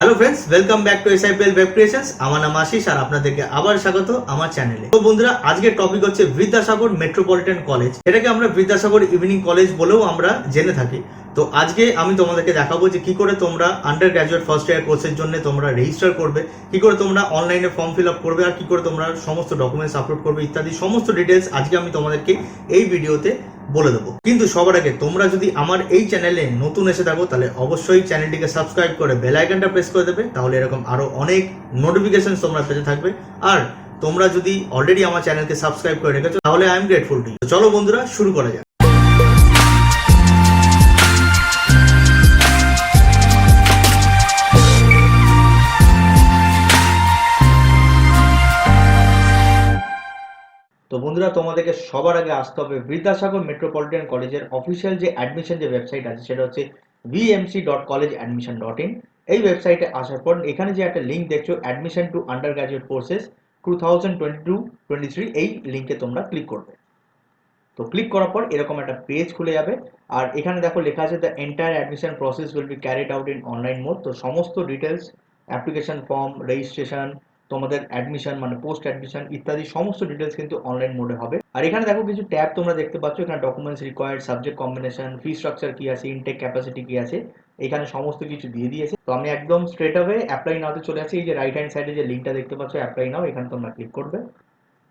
Hello friends, welcome back to এসআইপিএল web creations. আমার নাম আশিস আর আপনাদেরকে আবার স্বাগত আমার চ্যানেলে। তো বন্ধুরা, আজকের টপিক হচ্ছে বিদ্যাসাগর মেট্রোপলিটন কলেজ। এটাকে আমরা বিদ্যাসাগর ইভিনিং কলেজ বলেও আমরা জেনে থাকি। তো আজকে আমি তোমাদেরকে দেখাবো যে কি করে তোমরা আন্ডার গ্র্যাজুয়েট ফার্স্ট ইয়ার কোর্সের জন্য তোমরা রেজিস্টার করবে, কি করে তোমরা অনলাইনে ফর্ম ফিল আপ করবে, আর কি করে তোমরা সমস্ত ডকুমেন্টস আপলোড করবে ইত্যাদি সমস্ত ডিটেলস আজকে আমি তোমাদেরকে এই ভিডিওতে বলে দেবো। কিন্তু সবার আগে তোমরা যদি আমার এই চ্যানেলে নতুন এসে থাকো তাহলে অবশ্যই চ্যানেলটিকে সাবস্ক্রাইব করে বেল আইকনটা প্রেস করে দেবে, তাহলে এরকম আরো অনেক নোটিফিকেশন তোমরা পেতে থাকবে। আর তোমরা যদি অলরেডি আমার চ্যানেলকে সাবস্ক্রাইব করে রেখেছো তাহলে I am grateful to you. চলো বন্ধুরা, শুরু করা যাক। তো বন্ধুরা, তোমাদেরকে সবার আগে আসতে হবে বিদ্যাসাগর মেট্রোপলিটন কলেজের অফিসিয়াল যে অ্যাডমিশন যে ওয়েবসাইট আছে সেটা হচ্ছে vmc.collegeadmission.in। এই ওয়েবসাইটে আসার পর এখানে যে একটা লিঙ্ক দেখছো, admission to undergraduate courses 2022-23, এই লিঙ্কে তোমরা ক্লিক করবে। তো ক্লিক করার পর এরকম একটা পেজ খুলে যাবে। আর এখানে দেখো লেখা আছে the entire admission process will be carried out in online mode. তো সমস্ত ডিটেলস, অ্যাপ্লিকেশন ফর্ম, রেজিস্ট্রেশন, তোমাদের অ্যাডমিশন মানে পোস্ট অ্যাডমিশন ইত্যাদি সমস্ত ডিটেলস কিন্তু অনলাইন মোডে হবে। আর এখানে দেখো কিছু ট্যাব তোমরা দেখতে পাচ্ছ, এখানে documents required, subject combination, fee structure কি আছে, ইনটেক ক্যাপাসিটি কি আছে, এখানে সমস্ত কিছু দিয়ে দিয়েছে। তো আমি একদম স্ট্রেট অ্যাওয়ে অ্যাপ্লাই নাওতে চলে আসি। এই যে রাইট হ্যান্ড সাইডে যে লিঙ্কটা দেখতে পাচ্ছ অ্যাপ্লাই নাও, এখানে তোমরা ক্লিক করবে।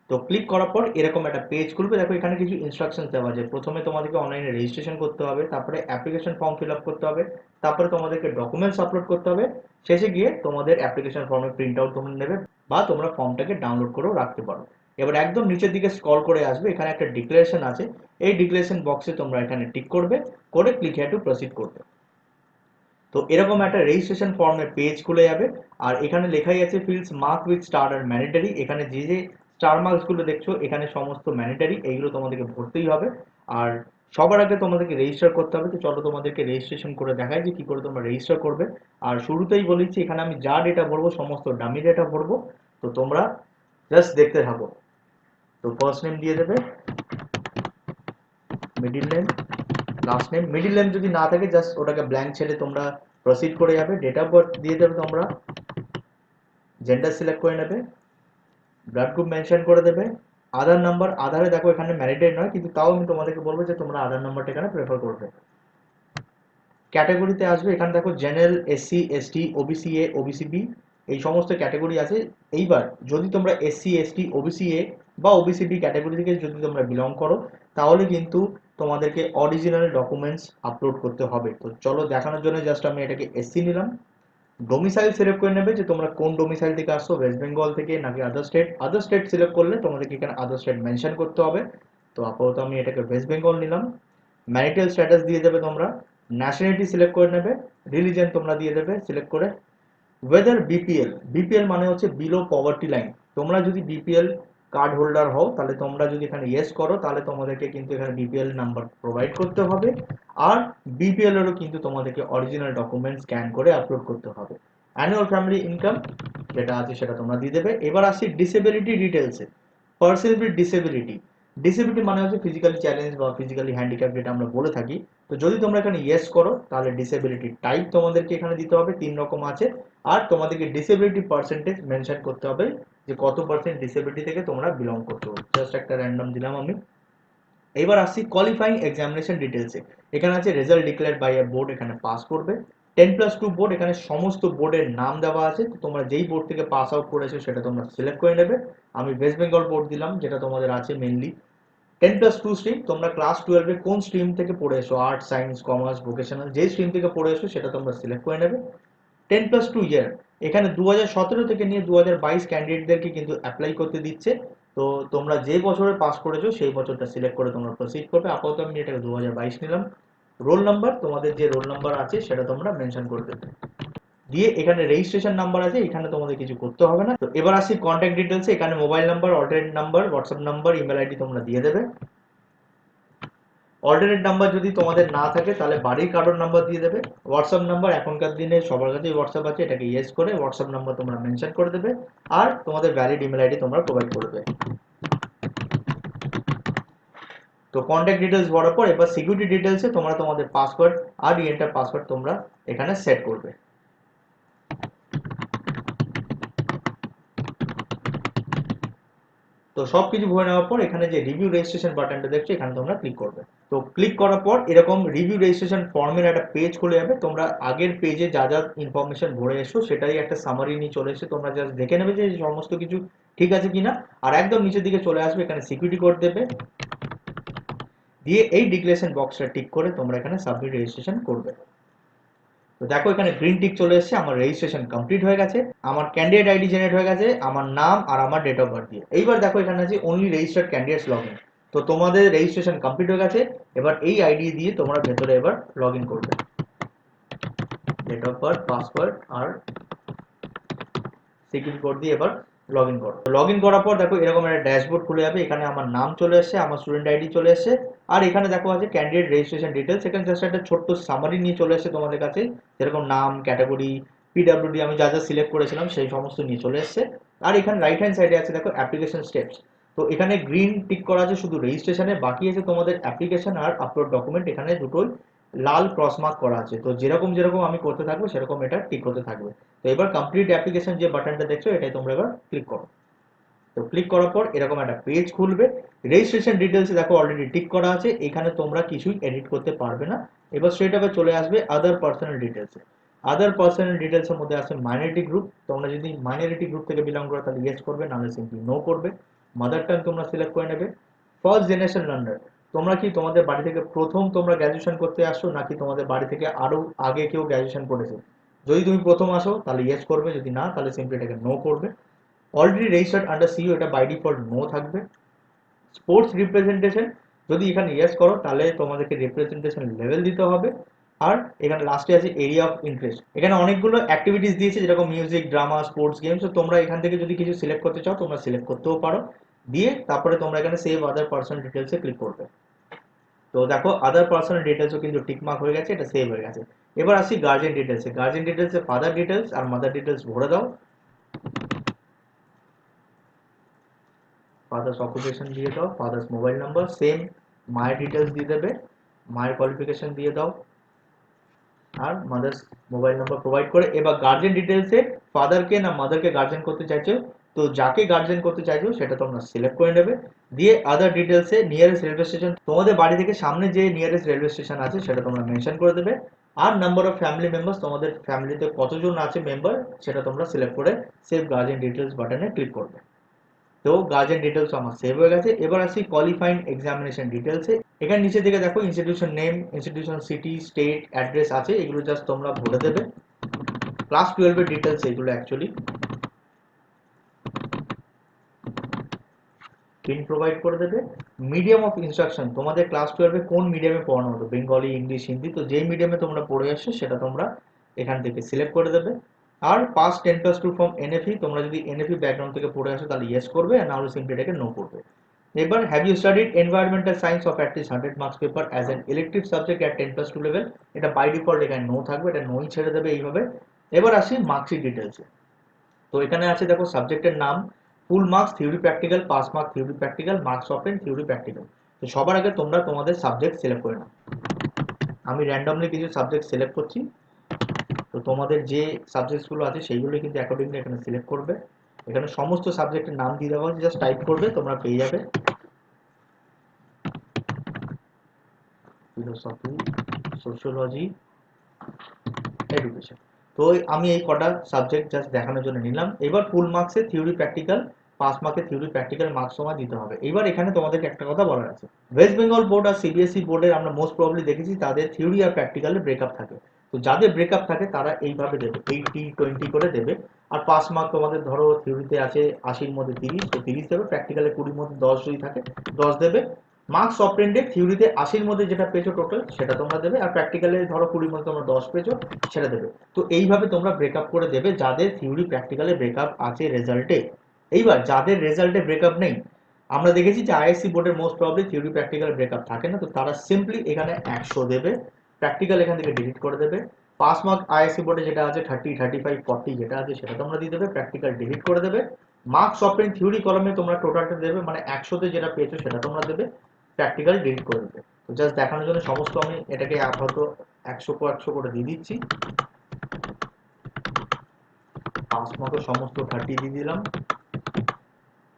তো ক্লিক করার পর এরকম একটা পেজ খুলবে। দেখো এখানে কিছু ইনস্ট্রাকশন দেওয়া আছে। প্রথমে তোমাদেরকে অনলাইনে রেজিস্ট্রেশন করতে হবে, তারপরে অ্যাপ্লিকেশন ফর্ম ফিল আপ করতে হবে, তারপরে তোমাদেরকে ডকুমেন্টস আপলোড করতে হবে, শেষে গিয়ে তোমাদের অ্যাপ্লিকেশন ফর্মের প্রিন্ট আউট তোমরা নেবে বা তোমরা ফর্মটাকে ডাউনলোড করেও রাখতে পারো। এবার একদম নিচের দিকে স্ক্রল করে আসবে, এখানে একটা ডিক্লারেশন আছে। এই ডিক্লারেশন বক্সে তোমরা এখানে টিক করবে, করে ক্লিক হিয়ার টু প্রসিড করবে। তো এরকম একটা রেজিস্ট্রেশন ফর্মের পেজ খুলে যাবে। আর এখানে লেখাই আছে fields mark with star are mandatory. এখানে যে যে স্টার মার্কস গুলো দেখছো এখানে সমস্ত ম্যান্ডেটরি, এইগুলো তোমাদেরকে ভরতেই হবে। আর সবার আগে তোমাদেরকে রেজিস্টার করতে হবে। তো চলো তোমাদেরকে রেজিস্ট্রেশন করে দেখাই যে কি করে তোমরা রেজিস্টার করবে। আর শুরুতেই বলেছি এখানে আমি যা ডেটা ভরবো সমস্ত ডামি ডেটা ভরবো। তো তোমরা জাস্ট দেখতে থাকো। তো ফার্স্ট নেম দিয়ে দেবে, middle name, last name. Middle name যদি না থাকে জাস্ট ওটাকে ব্ল্যাঙ্ক ছেড়ে তোমরা প্রসিড করে যাবে। ডেট অফ বার্থ দিয়ে দেবে তোমরা, জেন্ডার সিলেক্ট করে নেবে, ব্লাড গ্রুপ মেনশন করে দেবে, আধার নাম্বার। আধারে দেখো এখানে ম্যারিডেড নয়, কিন্তু তাও আমি তোমাদেরকে বলবো যে তোমরা আধার নাম্বারটা এখানে প্রেফার করবে। ক্যাটাগরিতে আসবে, এখানে দেখো general, SC, ST, OBC A, OBC B, এই সমস্ত ক্যাটাগরি আছে। এইবার যদি তোমরা এসসি, এসটি, ওবিসি এ বা ওবিসি বি ক্যাটাগরি থেকে যদি তোমরা বিলং করো তাহলে কিন্তু তোমাদেরকে অরিজিনাল ডকুমেন্টস আপলোড করতে হবে। তো চলো দেখানোর জন্য জাস্ট আমি এটাকে এসসি নিলাম। ডোমিসাইল সিলেক্ট করে নেবে যে তোমরা কোন ডোমিসাইল থেকে আসছো, ওয়েস্ট বেঙ্গল থেকে নাকি other state. Other state select করলে তোমাদেরকে এখানে আদার স্টেট মেনশন করতে হবে। তো আপাতত আমি এটাকে ওয়েস্ট বেঙ্গল নিলাম। ম্যারিটাল স্ট্যাটাস দিয়ে দেবে তোমরা, ন্যাশনালিটি সিলেক্ট করে নেবে, রিলিজন তোমরা দিয়ে দেবে সিলেক্ট করে। ওয়েদার বিপিএল, বিপিএল মানে হচ্ছে বিলো পভার্টি লাইন। তোমরা যদি বিপিএল কার্ড হোল্ডার হও তাহলে তোমরা যদি এখানে ইয়েস করো তাহলে তোমাদেরকে কিন্তু এখানে বিপিএল নাম্বার প্রোভাইড করতে হবে। আর বিপিএল এরও কিন্তু তোমাদেরকে অরিজিনাল ডকুমেন্ট স্ক্যান করে আপলোড করতে হবে। অ্যানুয়াল ফ্যামিলি ইনকাম যেটা আছে সেটা তোমরা দিয়ে দেবে। এবার আসি ডিসেবিলিটি ডিটেলসে। পার্সন উইথ ডিসেবিলিটি, ডিসেবিলিটি মানে হচ্ছে ফিজিক্যালি চ্যালেঞ্জ বা ফিজিক্যালি হ্যান্ডিক্যাপ যেটা আমরা বলে থাকি। তো যদি তোমরা এখানে ইয়েস করো তাহলে ডিসেবিলিটি টাইপ তোমাদেরকে এখানে দিতে হবে, 3 রকম আছে। আর তোমাদেরকে ডিসেবিলিটি পার্সেন্টেজ মেনশন করতে হবে যে কত পার্সেন্ট ডিসেবিলিটি থেকে তোমরা বিলং করতে হবে। জাস্ট একটা র্যান্ডম দিলাম আমি। এবার আসছি কোয়ালিফাইং এক্সামিনেশন ডিটেলসে। এখানে আছে result declared by a board, এখানে পাস করবে। 10+2 বোর্ড, এখানে সমস্ত বোর্ডের নাম দেওয়া আছে। তো তোমরা যেই বোর্ড থেকে পাস আউট করেছো সেটা তোমরা সিলেক্ট করে নেবে। আমি ওয়েস্ট বেঙ্গল বোর্ড দিলাম যেটা তোমাদের আছে মেনলি। 10+2 স্ট্রিম, তোমরা ক্লাস 12-এ কোন স্ট্রিম থেকে পড়ে এসো, আর্টস, সায়েন্স, কমার্স, ভোকেশনাল, যে স্ট্রিম থেকে পড়ে এসো সেটা তোমরা সিলেক্ট করে নেবে। 10+2 ইয়ার, এখানে 2017 থেকে নিয়ে 2022 ক্যান্ডিডেটদেরকে কিন্তু অ্যাপ্লাই করতে দিচ্ছে। তো তোমরা যে বছরে পাস করেছো সেই বছরটা সিলেক্ট করে তোমরা প্রসিড করবে। আপাতত আমি এটাকে 2022 নিলাম। রোল নাম্বার, তোমাদের যে রোল নাম্বার আছে সেটা তোমরা মেনশন করে দেবে। দিয়ে এখানে রেজিস্ট্রেশন নাম্বার আছে, এখানে তোমাদের কিছু করতে হবে না। তো এবার আসি কন্ট্যাক্ট ডিটেলসে। এখানে mobile number, alternate number, WhatsApp number, email ID তোমরা দিয়ে দেবে। অল্টারনেট নাম্বার যদি তোমাদের না থাকে তাহলে বাড়ির কারোর নাম্বার দিয়ে দেবে। হোয়াটসঅ্যাপ নাম্বার, এখনকার দিনে সবার কাছেই হোয়াটসঅ্যাপ আছে, এটাকে ইয়েস করে হোয়াটসঅ্যাপ নাম্বার তোমরা মেনশন করে দেবে। আর তোমাদের ভ্যালিড ইমেল আইডি তোমরা প্রোভাইড করবে। তো কন্ট্যাক্ট ডিটেলস ভরার পর এবার সিকিউরিটি ডিটেলসে তোমরা তোমাদের পাসওয়ার্ড আর রিএন্টার পাসওয়ার্ড তোমরা এখানে সেট করবে। তো সবকিছু ভরে নেওয়ার পর এখানে যে রিভিউ রেজিস্ট্রেশন বাটনটা দেখছো এখানে তোমরা ক্লিক করবে। তো ক্লিক করার পর এরকম রিভিউ রেজিস্ট্রেশন ফর্মের একটা পেজ খুলে যাবে। তোমরা আগের পেজে যা যা ইনফরমেশন ভরে এসো সেটাই একটা সামারি নিয়ে চলে এসে তোমরা জাস্ট দেখে নেবে যে সমস্ত কিছু ঠিক আছে কিনা। আর একদম নিচের দিকে চলে আসবে, এখানে সিকিউরিটি কোড দেবে, দিয়ে এই ডিক্লারেশন বক্সটা টিক করে তোমরা এখানে সাবমিট রেজিস্ট্রেশন করবে। তো দেখো এখানে গ্রিন টিক চলে এসেছে, আমার রেজিস্ট্রেশন কমপ্লিট হয়ে গেছে, আমার ক্যান্ডিডেট আইডি জেনারেট হয়ে গেছে আমার নাম আর আমার ডেট অফ বার্থ দিয়ে। এইবার দেখো এখানে আছে only registered candidates log in. তো তোমাদের রেজিস্ট্রেশন কমপ্লিট হয়ে গেছে, এবার এই আইডি দিয়ে তোমরা ভেতরে এবার লগ ইন করবে, ডেট অফ বার্থ, পাসওয়ার্ড আর সিকিউরিটি কোড দিয়ে এবার লগ ইন করো। লগ ইন করার পর দেখো এরকম একটা ড্যাশবোর্ড খুলে যাবে, এখানে আমার নাম চলে এসেছে, আমার স্টুডেন্ট আইডি চলে এসেছে, আর এখানে দেখো আছে ক্যান্ডিডেট রেজিস্ট্রেশন ডিটেলস। এখানে জাস্ট একটা ছোট্ট সামারি নিয়ে চলে এসেছে তোমাদের কাছে, যেরকম নাম, ক্যাটাগরি, পিডব্লিউডি আমি যা যা সিলেক্ট করেছিলাম সেই সমস্ত নিয়ে চলে এসেছে। আর এখানে রাইট হ্যান্ড সাইডে আছে দেখো অ্যাপ্লিকেশন স্টেপস। তো এখানে গ্রিন টিক করা আছে শুধু রেজিস্ট্রেশনে, বাকি আছে তোমাদের অ্যাপ্লিকেশন আর আপলোড ডকুমেন্ট, এখানে দুটোই লাল ক্রস মার্ক করা আছে। তো যেরকম যেরকম আমি করতে থাকবো সেরকম এটা টিক করতে থাকবে। তো এবার কমপ্লিট অ্যাপ্লিকেশন যে বাটনটা দেখছো এটাই তোমরা এবার ক্লিক করো। তো ক্লিক করার পর এরকম একটা পেজ খুলবে। রেজিস্ট্রেশন ডিটেলস দেখো অলরেডি টিক করা আছে, এখানে তোমরা কিছুই এডিট করতে পারবে না। এবার স্ট্রেট আওয়ে চলে আসবে আদার পার্সোনাল ডিটেলসে। আদার পার্সোনাল ডিটেলসের মধ্যে আছে মাইনরিটি গ্রুপ। তোমরা যদি মাইনরিটি গ্রুপ থেকে বিলং করো তাহলে ইয়েস করবে, নাহলে সিম্পলি নো করবে। মাদার টাং তোমরা সিলেক্ট করে নেবে। ফার্স্ট জেনারেশন লার্নার, তোমরা কি তোমাদের বাড়ি থেকে প্রথম তোমরা গ্র্যাজুয়েশন করতে আসছো, নাকি তোমাদের বাড়ি থেকে আরো আগে কেউ গ্র্যাজুয়েশন করেছে? যদি তুমি প্রথম আসো তাহলে ইয়েস করবে, যদি না তাহলে সিম্পলি এটাকে নো করবে। অলরেডি রেজিস্টার্ড আন্ডার সিইও, এটা বাই ডিফল্ট নো থাকবে। স্পোর্টস রিপ্রেজেন্টেশন, যদি এখানে ইয়েস করো তাহলে তোমাদেরকে রিপ্রেজেন্টেশন লেভেল দিতে হবে। আর এখানে লাস্টে আছে এরিয়া অফ ইন্টারেস্ট, এখানে অনেকগুলো অ্যাক্টিভিটিস দিয়েছে যেরকম মিউজিক, ড্রামা, স্পোর্টস, গেমস। তো তোমরা এখান থেকে যদি কিছু সিলেক্ট করতে চাও তোমরা সিলেক্ট করতেও পারো। দিয়ে তারপরে তোমরা এখানে সেভ আদার পার্সোনাল ডিটেলসে ক্লিক করবে। তো দেখো আদার পার্সোনাল ডিটেলসও কিন্তু টিকমার্ক হয়ে গেছে, এটা সেভ হয়ে গেছে। এবার আসি গার্জেন ডিটেলসে। গার্জেন ডিটেলসে ফাদার ডিটেলস আর মাদার ডিটেলস ভরে দাও। ফাদার্স অকুপেশন দিয়ে দাও, ফাদার্স মোবাইল নাম্বার সেম, মায়ের ডিটেলস দিয়ে দেবে, মায়ের কোয়ালিফিকেশন দিয়ে দাও, আর মাদার্স মোবাইল নাম্বার প্রোভাইড করে। এবার গার্জেন ডিটেলসে ফাদারকে না মাদারকে গার্জেন করতে চাইছো, তো যাকে গার্জেন করতে চাইছো সেটা তোমরা সিলেক্ট করে নেবে। দিয়ে আদার ডিটেলসে নিয়ারেস্ট রেলওয়ে স্টেশন, তোমাদের বাড়ি থেকে সামনে যে নিয়ারেস্ট রেলওয়ে স্টেশন আছে সেটা তোমরা মেনশন করে দেবে। আর নাম্বার অফ ফ্যামিলি মেম্বার্স, তোমাদের ফ্যামিলিতে কতজন আছে মেম্বার সেটা তোমরা সিলেক্ট করে সেভ গার্জেন ডিটেলস বাটনে ক্লিক করবে। তো গার্জেন ডিটেলস আমার সেভ হয়ে গেছে। এবার আসি কোয়ালিফাইং এক্সামিনেশন ডিটেলসে। এখানে নিচে থেকে দেখো institution name, institution city, state, address আছে, এগুলো জাস্ট তোমরা ভরে দেবে। ক্লাস 12 এর ডিটেলস এগুলো অ্যাকচুয়ালি পিন প্রোভাইড করে দেবে। মিডিয়াম অফ ইনস্ট্রাকশন, তোমাদের ক্লাস 12 এ কোন মিডিয়ামে পড়ানো হতো, বেঙ্গলি, ইংলিশ, হিন্দি, তো যেই মিডিয়ামে তোমরা পড়ে আসছো সেটা তোমরা এখান থেকে সিলেক্ট করে দেবে। আর পাস 10+2 ফ্রম এনএফই, তোমরা যদি এনএফই ব্যাকগ্রাউন্ড থেকে পড়ে আসো তাহলে ইয়েস করবে, আর নাহলে সিম্পলি এটাকে নো করবে। এবার have you studied environmental science of at least 100 marks paper as an elective subject at 10+2 level, এটা বাই ডিফল্ট এখানে নো থাকবে, এটা নোই ছেড়ে দেবে এইভাবে। এবার আসি মার্কশিট ডিটেলসে। তো এখানে আছে দেখো সাবজেক্টের নাম, full marks, theory practical, pass mark, theory practical, marks often, theory practical. তো সবার আগে তোমরা তোমাদের সাবজেক্ট সিলেক্ট করে নাও। আমি র্যান্ডমলি কিছু সাবজেক্ট সিলেক্ট করছি। তো তোমাদের যে সাবজেক্টসগুলো আছে সেইগুলো কিন্তু অ্যাকর্ডিংলি এখানে সিলেক্ট করবে। এখানে সমস্ত সাবজেক্টের নাম দিয়ে দেওয়া হচ্ছে, জাস্ট টাইপ করবে তোমরা পেয়ে যাবে। Philosophy, sociology, education. তো আমি এই কটা সাবজেক্ট জাস্ট দেখানোর জন্য নিলাম। এবার ফুল মার্কসে থিওরি প্র্যাকটিক্যাল, পাস মার্কে থিওরি প্র্যাকটিক্যাল মার্কস সময় দিতে হবে। এবার এখানে তোমাদেরকে একটা কথা বলার আছে, ওয়েস্ট বেঙ্গল বোর্ড আর সিবিএসই বোর্ডের আমরা মোস্ট প্রবলি দেখেছি তাদের থিওরি আর প্র্যাকটিক্যালের ব্রেকআপ থাকে। তো যাদের ব্রেকআপ থাকে তারা এইভাবে দেবে, 80-20 করে দেবে। আর পাস মার্ক তোমাদের ধরো থিওরিতে আছে 80-র মধ্যে 30, তো 30 দেবে, প্র্যাকটিক্যালে 20-র মধ্যে 10 যদি থাকে 10 দেবে। মার্কস অফেন্ডে থিওরিতে 80-র মধ্যে যেটা পেয়েছো টোটাল সেটা তোমরা দেবে, আর প্র্যাকটিক্যালে ধরো 20-র মধ্যে তোমরা 10 পেয়েছো সেটা দেবে। তো এইভাবে তোমরা ব্রেকআপ করে দেবে যাদের থিওরি প্র্যাকটিক্যালে ব্রেকআপ আছে রেজাল্টে। এইবার যাদের রেজাল্টে ব্রেকআপ নেই, আমরা দেখেছি যে আইএসসি বোর্ডের most probably theory practical breakup থাকে না, তো তারা সিম্পলি এখানে 100 দেবে, প্র্যাকটিক্যাল এখান থেকে ডিলিট করে দেবে। পাস মার্ক আইএসসি বোর্ডে যেটা আছে 30, 35, 40 যেটা আছে সেটা তোমরা দিয়ে দেবে, প্র্যাকটিক্যাল ডিলিট করে দেবে। মার্কস অফেন থিওরি কলমে তোমরা টোটালটা দেবে, মানে 100তে যেটা পেয়েছো সেটা তোমরা দেবে, প্র্যাকটিক্যাল ডিলিট করে দেবে। তো জাস্ট দেখানোর জন্য সমস্ত আমি এটাকে আপাতত 100 করে দিয়ে দিচ্ছি। পাস মার্কের সমস্ত 30 দিয়ে দিলাম।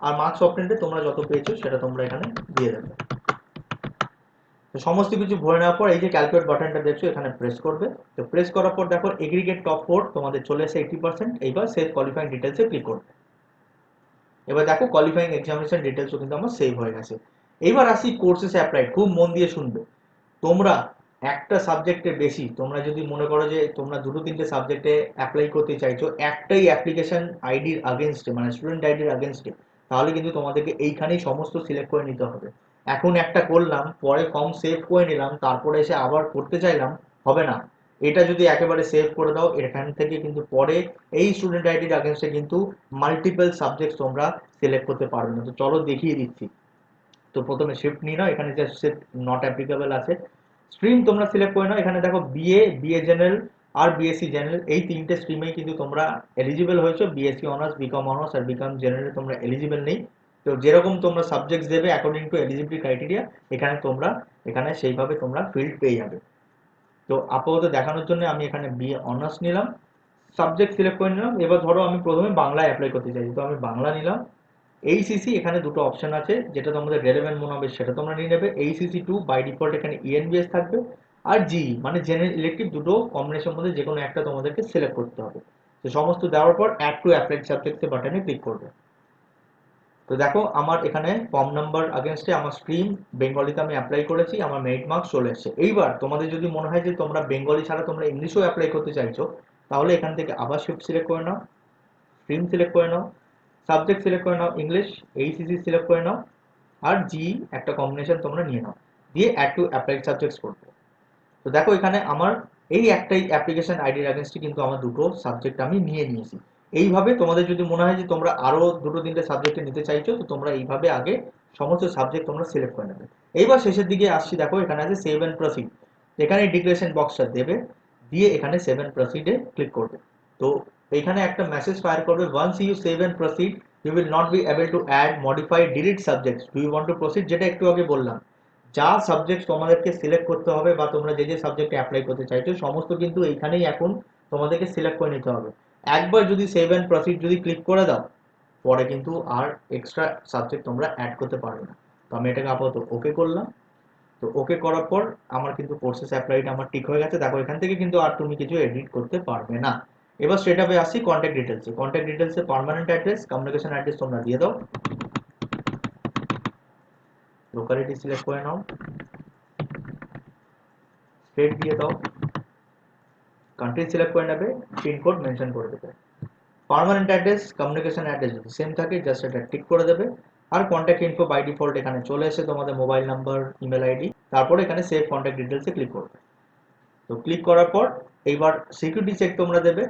আর মার্কস অফ প্রিন্টে তোমরা যত পেয়েছো সেটা তোমরা এখানে দিয়ে দেবে। তো সমস্ত কিছু ভরে নেওয়ার পর এই যে ক্যালকুলেট বাটনটা দেখছো এখানে প্রেস করবে। তো প্রেস করার পর দেখো এগ্রিগেট টপ 4 তোমাদের চলে এসে 80%। এইবার সেভ কোয়ালিফাইং ডিটেলসে ক্লিক করবে। এবার দেখো কোয়ালিফাইং এক্সামিনেশন ডিটেলসও কিন্তু আমার সেভ হয়ে গেছে। এবার আসি কোর্সেস অ্যাপ্লাইড, খুব মন দিয়ে শুনবে। তোমরা একটা সাবজেক্টে বেশি, তোমরা যদি মনে করো যে তোমরা দুটো তিনটে সাবজেক্টে অ্যাপ্লাই করতে চাইছো একটাই অ্যাপ্লিকেশন আইডির আগেনস্টে, মানে স্টুডেন্ট আইডির আগেনস্টে, তাহলে কিন্তু তোমাদেরকে এইখানেই সমস্ত সিলেক্ট করে নিতে হবে। এখন একটা করলাম, পরে ফর্ম সেভ করে নিলাম, তারপরে এসে আবার করতে চাইলাম, হবে না। এটা যদি একেবারে সেভ করে দাও, এখান থেকে কিন্তু পরে এই স্টুডেন্ট আইডির আগেনস্টে কিন্তু মাল্টিপল সাবজেক্ট তোমরা সিলেক্ট করতে পারবে না। তো চলো দেখিয়ে দিচ্ছি। তো প্রথমে শিফট নিয়ে নাও, এখানে জাস্ট শিফট নট অ্যাপ্লিকেবল আছে। স্ট্রিম তোমরা সিলেক্ট করে নাও, এখানে দেখো বিএ, বিএ জেনারেল আর বিএসসি জেনারেল, এই তিনটে স্ট্রিমেই কিন্তু তোমরা এলিজিবল হয়েছো। বিএসসি অনার্স, বিকম অনার্স আর বিকম জেনারেল তোমরা এলিজিবল নেই। তো যেরকম তোমরা সাবজেক্ট দেবে অ্যাকর্ডিং টু এলিজিবিলিটি ক্রাইটেরিয়া, এখানে তোমরা এখানে সেইভাবে তোমরা ফিল্ড পেয়ে যাবে। তো আপাতত দেখানোর জন্য আমি এখানে বিএ অনার্স নিলাম, সাবজেক্ট সিলেক্ট করে নিলাম। এবার ধরো আমি প্রথমে বাংলায় অ্যাপ্লাই করতে চাই, তো আমি বাংলা নিলাম। এইসিসি এখানে দুটো অপশন আছে, যেটা তোমাদের রেলেভেন্ট মনে হবে সেটা তোমরা নিয়ে নেবে। এইসিসি 2 বাই ডিফল্ট এখানে ইএনবিএস থাকবে, আর জি মানে জেনারেল ইলেকটিভ, দুটো কম্বিনেশন মধ্যে যে কোনো একটা তোমাদেরকে সিলেক্ট করতে হবে। তো সমস্ত দেওয়ার পর অ্যাড টু অ্যাপ্লাইড সাবজেক্ট বাটনে ক্লিক করবে। তো দেখো আমার এখানে ফর্ম নাম্বার আগেনস্টে আমার স্ট্রিম বেঙ্গলিতে আমি অ্যাপ্লাই করেছি, আমার মেরিট মার্কস চলে এসেছে। এইবার তোমাদের যদি মনে হয় যে তোমরা বেঙ্গলি ছাড়া তোমরা ইংলিশেও অ্যাপ্লাই করতে চাইছো, তাহলে এখান থেকে আবার শিফট সিলেক্ট করে নাও, স্ট্রিম সিলেক্ট করে নাও, সাবজেক্ট সিলেক্ট করে নাও ইংলিশ, এইসিসি সিলেক্ট করে নাও, আর জি একটা কম্বিনেশন তোমরা নিয়ে নাও, দিয়ে অ্যাড টু অ্যাপ্লাইড সাবজেক্টস করবে। তো দেখো এখানে আমার এই একটাই অ্যাপ্লিকেশন আইডির আগেনস্টে কিন্তু আমার দুটো সাবজেক্ট আমি নিয়ে নিয়েছি। এইভাবে তোমাদের যদি মনে হয় যে তোমরা আরো দুটো তিনটে সাবজেক্টে নিতে চাইছো, তো তোমরা এইভাবে আগে সমস্ত সাবজেক্ট তোমরা সিলেক্ট করে নেবে। এইবার শেষের দিকে আসছি, দেখো এখানে আছে সেভ এন্ড প্রসিড। এখানে ডিক্লারেশন বক্সটা দেবে, দিয়ে এখানে সেভ এন্ড প্রসিডে ক্লিক করবে। তো এখানে একটা মেসেজ ফায়ার করবে, once you save and proceed you will not be able to add modify delete subjects, do you want to proceed, যেটা একটু আগে বললাম। যা সাবজেক্ট তোমাদেরকে সিলেক্ট করতে হবে বা তোমরা যে যে সাবজেক্টে অ্যাপ্লাই করতে চাইছো সমস্ত কিন্তু এইখানেই এখন তোমাদেরকে সিলেক্ট করে নিতে হবে। একবার যদি সেভ এন্ড প্রসিড যদি ক্লিক করে দাও, পরে কিন্তু আর এক্সট্রা সাবজেক্ট তোমরা অ্যাড করতে পারবে না। তো আমি এটাকে আপাতত ওকে করলাম। তো ওকে করার পর আমার কিন্তু কোর্সেস অ্যাপ্লাইড আমার ঠিক হয়ে গেছে। দেখো এখান থেকে কিন্তু আর তুমি কিছু এডিট করতে পারবে না। এবার স্ট্রেট আপে আসি কন্ট্যাক্ট ডিটেলসে। কন্ট্যাক্ট ডিটেলসে পার্মানেন্ট অ্যাড্রেস, কমিউনিকেশন অ্যাড্রেস তোমরা দিয়ে দাও, লোকালিটি সিলেক্ট করে নাও, স্টেট দিয়ে দাও, কান্ট্রি সিলেক্ট করে নেবে, পিনকোড মেনশন করে দেবে। পার্মানেন্ট অ্যাড্রেস, কমিউনিকেশন অ্যাড্রেস যদি সেম থাকে জাস্ট এটা টিক করে দেবে। আর কন্ট্যাক্ট ইনফো বাই ডিফল্ট এখানে চলে এসে তোমাদের মোবাইল নাম্বার, ইমেল আইডি, তারপরে এখানে সেভ কন্ট্যাক্ট ডিটেলসে ক্লিক করবে। তো ক্লিক করার পর এইবার সিকিউরিটি চেক তোমরা দেবে,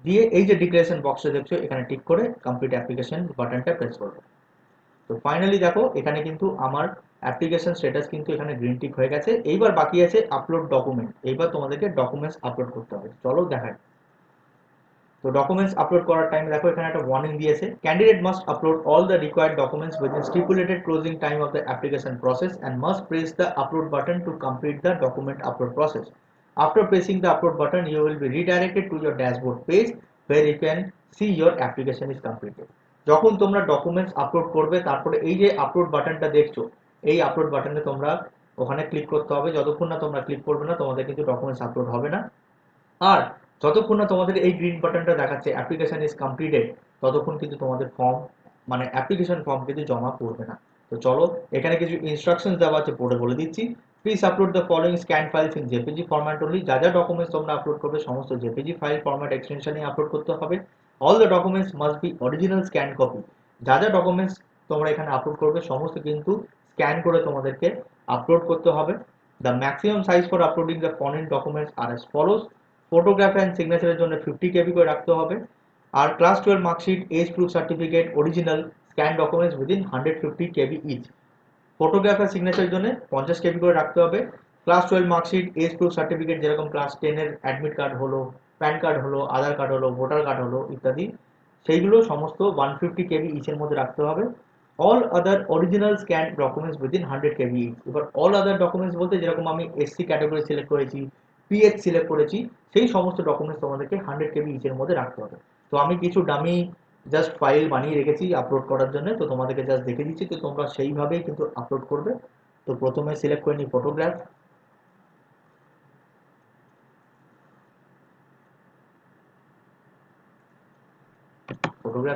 দিয়ে এই যে ডিক্লারেশন বক্সে দেখছো এখানে টিক করে কমপ্লিট অ্যাপ্লিকেশন বাটনটা প্রেস করবে। তো ফাইনালি দেখো এখানে কিন্তু আমার অ্যাপ্লিকেশন স্ট্যাটাস কিন্তু এখানে গ্রিন টিক হয়ে গেছে। এইবার বাকি আছে আপলোড ডকুমেন্ট। এইবার তোমাদেরকে ডকুমেন্টস আপলোড করতে হবে, চলো দেখাই। তো ডকুমেন্টস আপলোড করার টাইম দেখো এখানে একটা ওয়ার্নিং দিয়েছে, candidate must upload all the required documents within stipulated closing time of the application process and must press the upload button to complete the document upload process. After pressing the upload button, you will be redirected to your dashboard page where you can see your application is completed. যখন তোমরা documents upload করবে, তারপরে এই যে upload বাটনটা দেখছো, এই upload বাটনে তোমরা ওখানে ক্লিক করতে হবে। যতক্ষণ না তোমরা ক্লিক করবে না, তোমাদের কিন্তু ডকুমেন্টস আপলোড হবে না। আর যতক্ষণ না তোমাদের এই গ্রিন বাটনটা দেখাচ্ছে অ্যাপ্লিকেশন ইজ কমপ্লিটেড, ততক্ষণ কিন্তু তোমাদের ফর্ম মানে অ্যাপ্লিকেশন ফর্ম কিন্তু জমা পড়বে না। তো চলো এখানে কিছু ইনস্ট্রাকশন দেওয়া আছে, পড়ে বলে দিচ্ছি। Please upload the following scan files in JPG format only. যা যা ডকুমেন্টস তোমরা আপলোড করবে সমস্ত জেপিজি ফাইল ফরম্যাট এক্সটেনশনে আপলোড করতে হবে। All the documents must be original scan copy. যা যা ডকুমেন্টস তোমরা এখানে আপলোড করবে সমস্ত কিন্তু স্ক্যান করে তোমাদেরকে আপলোড করতে হবে। The maximum size for uploading the foreign documents আর অ্যাজ ফলোজ। ফটোগ্রাফ অ্যান্ড সিগনেচারের জন্য 50 কেবি করে রাখতে হবে। আর class 12 marksheet, age proof certificate, original scan documents within 150 KB each. Photograph আর সিগনেচারের জন্য 50 কেবি করে রাখতে হবে। Class 12 marksheet, age proof certificate যেরকম ক্লাস 10 এর অ্যাডমিট কার্ড হলো, প্যান কার্ড হলো, আধার কার্ড হলো, ভোটার কার্ড হলো ইত্যাদি, সেইগুলো সমস্ত 150 কেবি ইচের মধ্যে রাখতে হবে। All other original scan documents within 100 কেবি ইচ। এবার অল আদার ডকুমেন্টস বলতে যেরকম আমি এসসি ক্যাটাগরি সিলেক্ট করেছি, পিএইচ সিলেক্ট করেছি, সেই সমস্ত ডকুমেন্টস তোমাদেরকে 100 কেবি ইচের মধ্যে রাখতে হবে। তো আমি কিছু ডামি জাস্ট ফাইল বানিয়ে রেখেছি আপলোড করার জন্য, তো তোমাদেরকে জাস্ট দেখে দিচ্ছি, তো তোমরা সেইভাবেই কিন্তু আপলোড করবে। তো প্রথমে সিলেক্ট করে নিই ফটোগ্রাফ,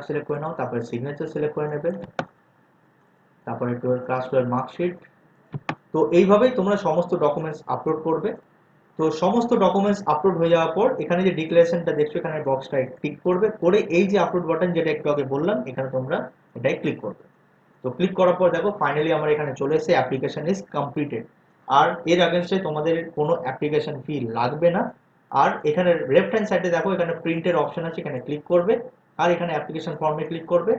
সিলেক্ট করে নাও, তারপরে সিগনেচার সিলেক্ট করে নেবে, তারপরে ক্লাস 12 মার্কশিট। তো এইভাবেই তোমরা সমস্ত ডকুমেন্টস আপলোড করবে। তো সমস্ত ডকুমেন্টস আপলোড হয়ে যাওয়ার পর এখানে যে ডিক্লারেশনটা দেখছো এখানে বক্সটায় ক্লিক করবে, করে এই যে আপলোড বাটন যেটা একটু আগে বললাম এখানে তোমরা এটাই ক্লিক করবে। তো ক্লিক করার পর দেখো ফাইনালি আমার এখানে চলে এসেছে অ্যাপ্লিকেশন ইজ কমপ্লিটেড। আর এর আগেনস্টে তোমাদের কোনো অ্যাপ্লিকেশন ফি লাগবে না। আর এখানে লেফট হ্যান্ড সাইডে দেখো এখানে প্রিন্টের অপশন আছে, এখানে ক্লিক করবে আর এখানে অ্যাপ্লিকেশন ফর্মে ক্লিক করবে।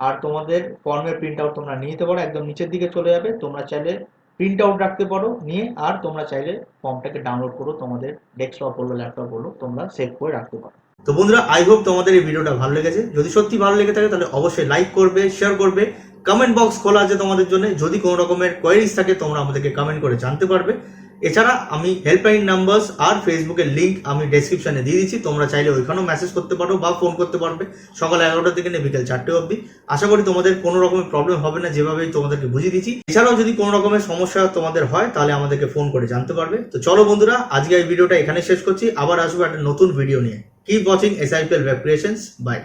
আর তোমাদের ফর্মের প্রিন্ট আউট তোমরা নিয়ে নিতে পারো, একদম নিচের দিকে চলে যাবে, তোমরা চাইলে প্রিন্ট আউট রাখতে পারো নিয়ে, আর তোমরা চাইলে ফর্মটাকে ডাউনলোড করো তোমাদের ডেস্কটপ হলো ল্যাপটপ হলো তোমরা সেভ করে রাখতে পারো। তো বন্ধুরা আই হোপ তোমাদের এই ভিডিওটা ভালো লেগেছে। যদি সত্যি ভালো লেগে থাকে তাহলে অবশ্যই লাইক করবে, শেয়ার করবে, কমেন্ট বক্স খোলা আছে তোমাদের জন্য, যদি কোনো রকমের কোয়েরিজ থাকে তোমরা আমাদেরকে কমেন্ট করে জানতে পারবে। এছাড়া আমি হেল্পলাইন নাম্বার আর ফেসবুকের লিঙ্ক আমি ডেসক্রিপশনে দিয়ে দিচ্ছি, তোমরা চাইলে ওইখানেও মেসেজ করতে পারো বা ফোন করতে পারবে সকাল 11টা থেকে নিয়ে বিকেল 4টে অবধি। আশা করি তোমাদের কোনো রকমের প্রবলেম হবে না, যেভাবে তোমাদেরকে বুঝিয়ে দিচ্ছি। এছাড়াও যদি কোনো রকমের সমস্যা তোমাদের হয় তাহলে আমাদেরকে ফোন করে জানতে পারবে। তো চলো বন্ধুরা, আজকে এই ভিডিওটা এখানে শেষ করছি, আবার আসবো একটা নতুন ভিডিও নিয়ে। Keep watching SIPL web creations, by.